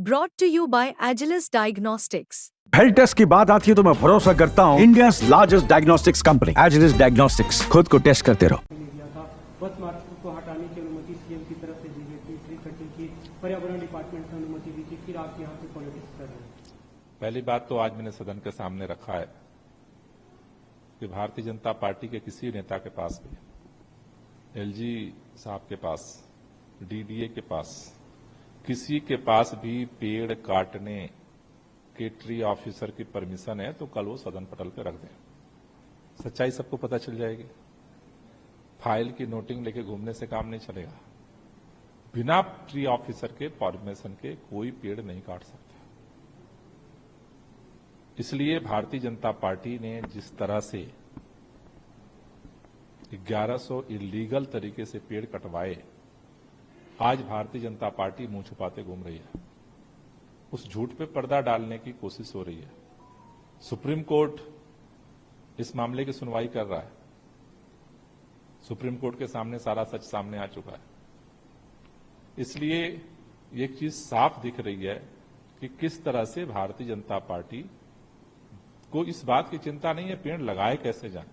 Brought to you by Agilus Diagnostics. Health test की बात आती है तो मैं भरोसा करता हूँ India largest diagnostics company Agilus diagnostics. खुद को टेस्ट करते रहो। लिया था बस मार्ग को हटाने की अनुमति सीएम की तरफ से दी गई थी। श्री खट्टर की पर्यावरण डिपार्टमेंट ने अनुमति दी थी, फिर आप यहाँ पे पॉलिटिक्स कर रहे हैं। पहली बात तो आज मैंने सदन के सामने रखा है कि भारतीय जनता पार्टी के किसी नेता के पास भी, एलजी साहब के पास, डीडीए के पास, किसी के पास भी पेड़ काटने के ट्री ऑफिसर की परमिशन है तो कल वो सदन पटल पे रख दें। सच्चाई सबको पता चल जाएगी। फाइल की नोटिंग लेके घूमने से काम नहीं चलेगा। बिना ट्री ऑफिसर के परमिशन के कोई पेड़ नहीं काट सकता। इसलिए भारतीय जनता पार्टी ने जिस तरह से 1100 इलीगल तरीके से पेड़ कटवाए, आज भारतीय जनता पार्टी मुंह छुपाते घूम रही है। उस झूठ पे पर्दा डालने की कोशिश हो रही है। सुप्रीम कोर्ट इस मामले की सुनवाई कर रहा है। सुप्रीम कोर्ट के सामने सारा सच सामने आ चुका है। इसलिए एक चीज साफ दिख रही है कि किस तरह से भारतीय जनता पार्टी को इस बात की चिंता नहीं है पेड़ लगाए कैसे जाए,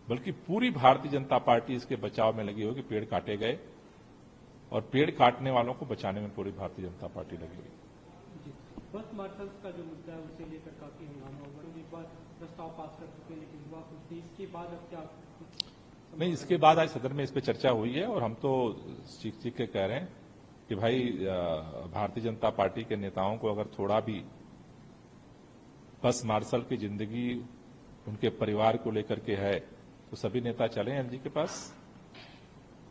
बल्कि पूरी भारतीय जनता पार्टी इसके बचाव में लगी हो कि पेड़ काटे गए और पेड़ काटने वालों को बचाने में पूरी भारतीय जनता पार्टी लगी हुई। बस मार्शल्स का जो मुद्दा है उसे लेकर काफी हंगामा हुआ। एक बार प्रस्ताव पास कर चुके हैं, लेकिन हुआ कुछ नहीं। इसके बाद अब क्या? नहीं, इसके बाद आज सदन में इस पर चर्चा हुई है और हम तो चीख चीख के कह रहे हैं कि भाई भारतीय जनता पार्टी के नेताओं को अगर थोड़ा भी बस मार्शल की जिंदगी उनके परिवार को लेकर के है तो सभी नेता चले एलजी के पास,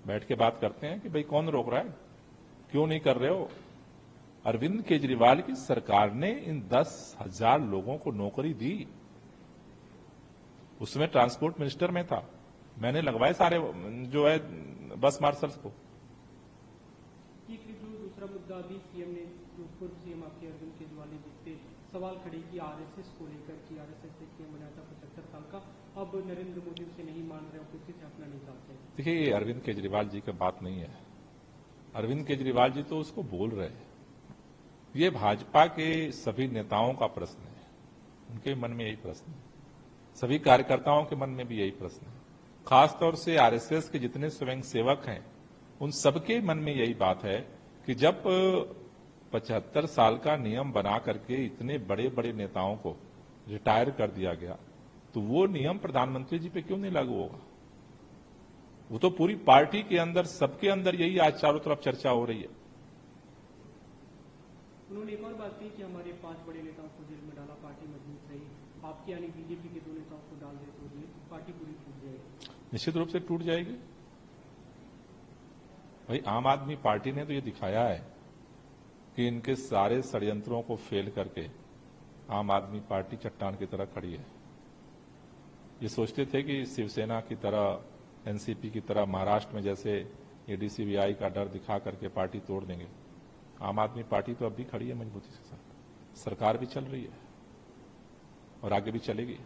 बैठ के बात करते हैं कि भाई कौन रोक रहा है, क्यों नहीं कर रहे हो। अरविंद केजरीवाल की सरकार ने इन 10,000 लोगों को नौकरी दी। उसमें ट्रांसपोर्ट मिनिस्टर में था, मैंने लगवाए सारे जो है बस मार्शल्स को। दूसरा मुद्दा अभी सीएम ने, पूर्व सीएम आपके अरविंद केजरीवाल ने जिस पे सवाल खड़े किए आरएसएस को लेकर कि आरएसएस से सीएम बनाया था 75 साल का, अब नरेंद्र मोदी उसे नहीं मान रहे, ऑफिस से अपना नहीं चाहते। देखिए, ये अरविंद केजरीवाल जी की बात नहीं है। अरविंद केजरीवाल जी तो उसको बोल रहे हैं। ये भाजपा के सभी नेताओं का प्रश्न है, उनके मन में यही प्रश्न है, सभी कार्यकर्ताओं के मन में भी यही प्रश्न है। खासतौर से आरएसएस के जितने स्वयं सेवक हैं उन सबके मन में यही बात है कि जब 75 साल का नियम बना करके इतने बड़े बड़े नेताओं को रिटायर कर दिया गया तो वो नियम प्रधानमंत्री जी पे क्यों नहीं लागू होगा। वो तो पूरी पार्टी के अंदर, सबके अंदर यही आज चारों तरफ चर्चा हो रही है। उन्होंने एक और बात की कि हमारे 5 बड़े नेताओं को जेल में डाला, पार्टी मजबूत रही। आपके यानी बीजेपी के 2 नेताओं को डाल दे तो ये पार्टी पूरी टूट जाएगी। निश्चित रूप से टूट जाएगी। भाई आम आदमी पार्टी ने तो ये दिखाया है कि इनके सारे षड्यंत्रों को फेल करके आम आदमी पार्टी चट्टान की तरह खड़ी है। ये सोचते थे कि शिवसेना की तरह, एनसीपी की तरह महाराष्ट्र में जैसे एडीसीबीआई का डर दिखा करके पार्टी तोड़ देंगे। आम आदमी पार्टी तो अब भी खड़ी है मजबूती के साथ, सरकार भी चल रही है और आगे भी चलेगी।